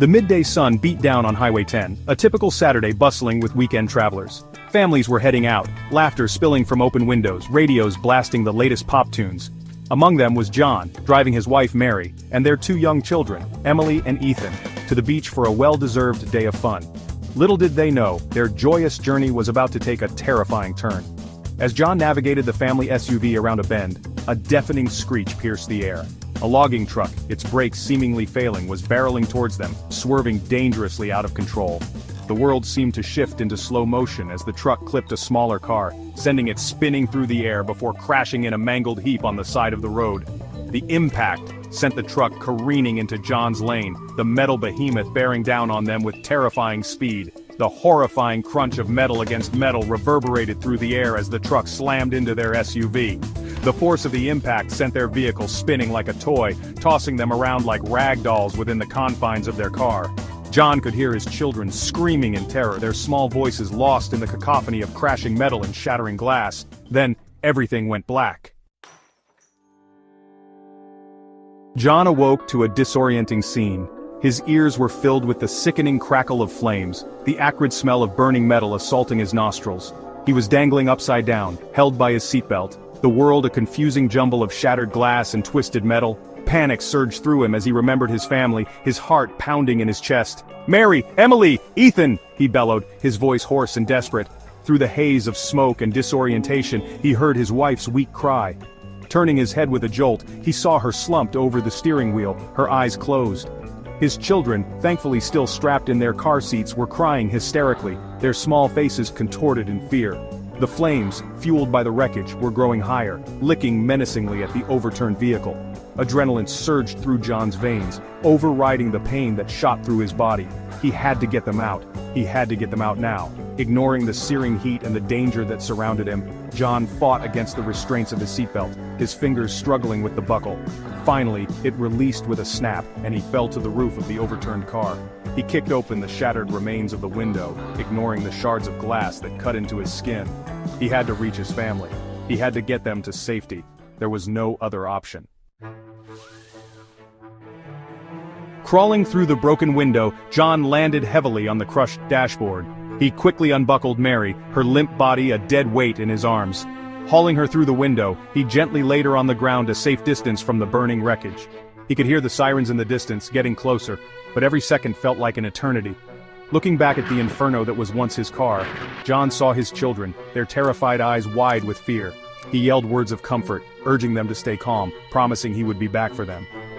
The midday sun beat down on Highway 10, a typical Saturday bustling with weekend travelers. Families were heading out, laughter spilling from open windows, radios blasting the latest pop tunes. Among them was John, driving his wife Mary, and their two young children, Emily and Ethan, to the beach for a well-deserved day of fun. Little did they know, their joyous journey was about to take a terrifying turn. As John navigated the family SUV around a bend, a deafening screech pierced the air. A logging truck, its brakes seemingly failing, was barreling towards them, swerving dangerously out of control. The world seemed to shift into slow motion as the truck clipped a smaller car, sending it spinning through the air before crashing in a mangled heap on the side of the road. The impact sent the truck careening into John's lane, the metal behemoth bearing down on them with terrifying speed. The horrifying crunch of metal against metal reverberated through the air as the truck slammed into their SUV. The force of the impact sent their vehicle spinning like a toy, tossing them around like rag dolls within the confines of their car. John could hear his children screaming in terror, their small voices lost in the cacophony of crashing metal and shattering glass. Then, everything went black. John awoke to a disorienting scene. His ears were filled with the sickening crackle of flames, the acrid smell of burning metal assaulting his nostrils. He was dangling upside down, held by his seatbelt, the world a confusing jumble of shattered glass and twisted metal. Panic surged through him as he remembered his family, his heart pounding in his chest. "Mary! Emily! Ethan!" he bellowed, his voice hoarse and desperate. Through the haze of smoke and disorientation, he heard his wife's weak cry. Turning his head with a jolt, he saw her slumped over the steering wheel, her eyes closed. His children, thankfully still strapped in their car seats, were crying hysterically, their small faces contorted in fear. The flames, fueled by the wreckage, were growing higher, licking menacingly at the overturned vehicle. Adrenaline surged through John's veins, overriding the pain that shot through his body. He had to get them out. He had to get them out now. Ignoring the searing heat and the danger that surrounded him, John fought against the restraints of his seatbelt, his fingers struggling with the buckle. Finally, it released with a snap, and he fell to the roof of the overturned car. He kicked open the shattered remains of the window, ignoring the shards of glass that cut into his skin. He had to reach his family. He had to get them to safety. There was no other option. Crawling through the broken window, John landed heavily on the crushed dashboard. He quickly unbuckled Mary, her limp body a dead weight in his arms. Hauling her through the window, he gently laid her on the ground a safe distance from the burning wreckage. He could hear the sirens in the distance, getting closer, but every second felt like an eternity. Looking back at the inferno that was once his car, John saw his children, their terrified eyes wide with fear. He yelled words of comfort, urging them to stay calm, promising he would be back for them.